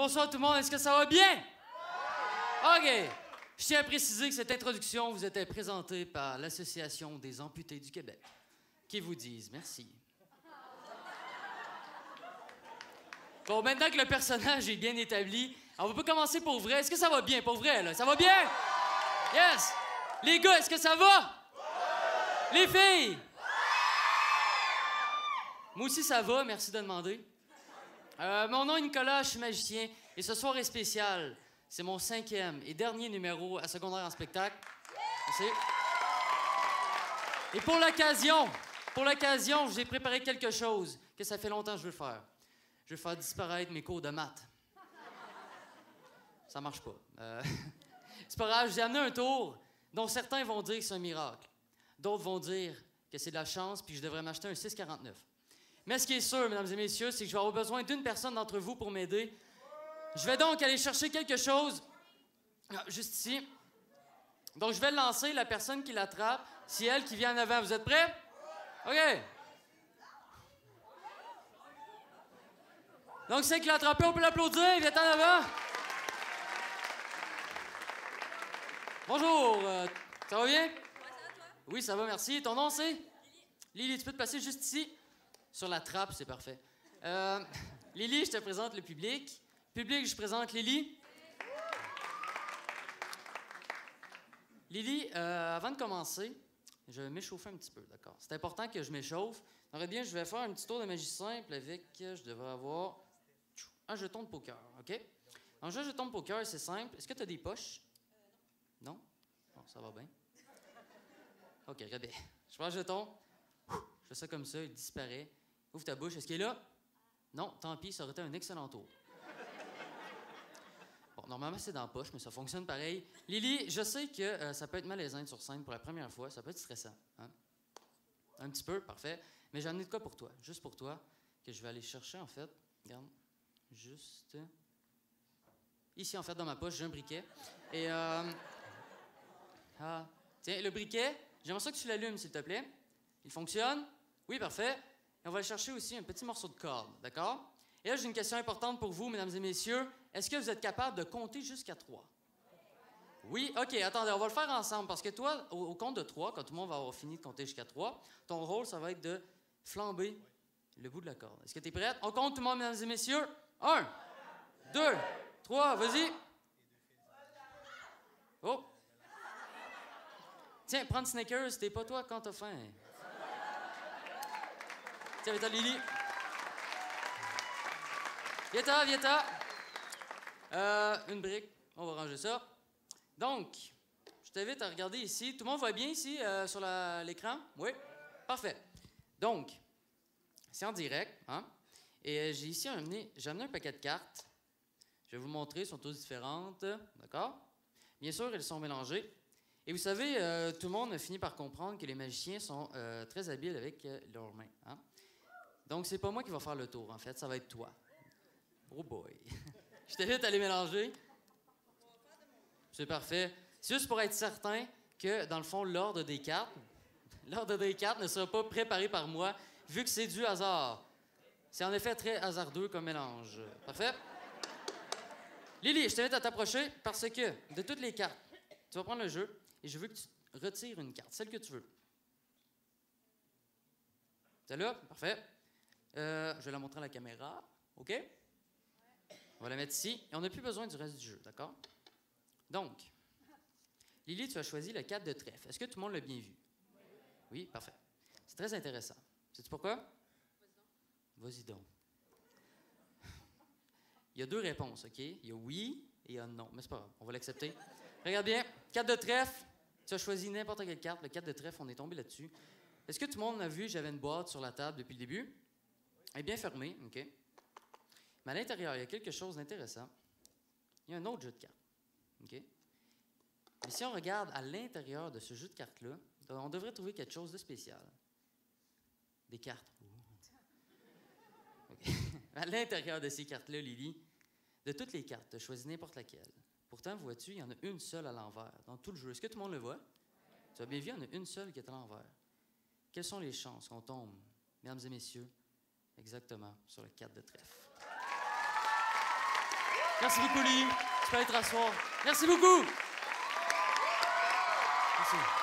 Bonsoir tout le monde, est-ce que ça va bien? OK. Je tiens à préciser que cette introduction vous était présentée par l'Association des amputés du Québec, qui vous disent merci. Bon, maintenant que le personnage est bien établi, on peut commencer pour vrai. Est-ce que ça va bien, pour vrai, là? Ça va bien? Yes! Les gars, est-ce que ça va? Les filles? Moi aussi, ça va, merci de demander. Mon nom est Nicolas, je suis magicien, et ce soir est spécial. C'est mon 5e et dernier numéro à secondaire en spectacle. Merci. Et pour l'occasion, je vous ai préparé quelque chose que ça fait longtemps que je veux faire. Je veux faire disparaître mes cours de maths. Ça marche pas. C'est pas grave, j'ai amené un tour dont certains vont dire que c'est un miracle. D'autres vont dire que c'est de la chance puis que je devrais m'acheter un 6,49. Mais ce qui est sûr, mesdames et messieurs, c'est que je vais avoir besoin d'une personne d'entre vous pour m'aider. Je vais donc aller chercher quelque chose juste ici. Donc, je vais le lancer. La personne qui l'attrape, c'est elle qui vient en avant. Vous êtes prêts? OK. Donc, celle qui l'a attrapé, on peut l'applaudir. Viens en avant. Bonjour. Ça va bien? Ouais, ça va, toi? Oui, ça va, merci. Ton nom, c'est? Lily. Lily, tu peux te passer juste ici? Sur la trappe, c'est parfait. Lily, je te présente le public. Public, je présente Lily. Lily, avant de commencer, je vais m'échauffer un petit peu, d'accord? C'est important que je m'échauffe. Donc, bien, je vais faire un petit tour de magie simple avec, je devrais avoir un jeton de poker, OK? Un jeton de poker, c'est simple. Est-ce que tu as des poches? Non. Non? Bon, ça va bien. OK, très bien. Je prends le jeton. Je fais ça comme ça, il disparaît. Ouvre ta bouche. Est-ce qu'il est là? Non, tant pis, ça aurait été un excellent tour. Bon, normalement, c'est dans la poche, mais ça fonctionne pareil. Lily, je sais que ça peut être malaisant sur scène pour la première fois. Ça peut être stressant. Hein? Un petit peu, parfait. Mais j'en ai de quoi pour toi, juste pour toi, que je vais aller chercher, en fait. Regarde, juste... Ici, en fait, dans ma poche, j'ai un briquet. Et, tiens, le briquet, j'aimerais ça que tu l'allumes, s'il te plaît. Il fonctionne? Oui, parfait. Et on va aller chercher aussi un petit morceau de corde, d'accord? Et là, j'ai une question importante pour vous, mesdames et messieurs. Est-ce que vous êtes capable de compter jusqu'à 3? Oui? OK, attendez, on va le faire ensemble. Parce que toi, au compte de 3, quand tout le monde va avoir fini de compter jusqu'à 3, ton rôle, ça va être de flamber le bout de la corde. Est-ce que tu es prête? On compte tout le monde, mesdames et messieurs. 1, 2, 3, vas-y. Oh! Tiens, prends une Snickers, t'es pas toi quand t'as faim. Tiens, viens-t'en, Lily. Viens-t'en, viens-t'en. Une brique. On va ranger ça. Donc, je t'invite à regarder ici. Tout le monde voit bien ici, sur l'écran? Oui? Parfait. Donc, c'est en direct, hein? Et j'ai amené un paquet de cartes. Je vais vous montrer, elles sont toutes différentes. D'accord? Bien sûr, elles sont mélangées. Et vous savez, tout le monde a fini par comprendre que les magiciens sont très habiles avec leurs mains. Hein? Donc, c'est pas moi qui va faire le tour, en fait. Ça va être toi. Oh boy. Je t'invite à les mélanger. C'est parfait. C'est juste pour être certain que, dans le fond, l'ordre des cartes ne sera pas préparé par moi, vu que c'est du hasard. C'est en effet très hasardeux comme mélange. Parfait? Lily, je t'invite à t'approcher parce que, de toutes les cartes, tu vas prendre le jeu et je veux que tu retires une carte, celle que tu veux. Celle-là? Parfait. Je vais la montrer à la caméra. OK? On va la mettre ici. Et on n'a plus besoin du reste du jeu, d'accord? Donc, Lily, tu as choisi le 4 de trèfle. Est-ce que tout le monde l'a bien vu? Oui, parfait. C'est très intéressant. Sais-tu pourquoi? Vas-y donc. Il y a 2 réponses, OK? Il y a oui et il y a non. Mais c'est pas grave, on va l'accepter. Regarde bien, 4 de trèfle. Tu as choisi n'importe quelle carte. Le 4 de trèfle, on est tombé là-dessus. Est-ce que tout le monde a vu, j'avais une boîte sur la table depuis le début? Elle est bien fermée, OK? Mais à l'intérieur, il y a quelque chose d'intéressant. Il y a un autre jeu de cartes, OK? Mais si on regarde à l'intérieur de ce jeu de cartes-là, on devrait trouver quelque chose de spécial. Des cartes. Okay. À l'intérieur de ces cartes-là, Lily, de toutes les cartes, tu as choisi n'importe laquelle. Pourtant, vois-tu, il y en a une seule à l'envers dans tout le jeu. Est-ce que tout le monde le voit? Tu as bien vu, il y en a une seule qui est à l'envers. Quelles sont les chances qu'on tombe, mesdames et messieurs, exactement sur le 4 de trèfle? Merci beaucoup, Lee. Tu peux être à soir. Merci beaucoup. Merci.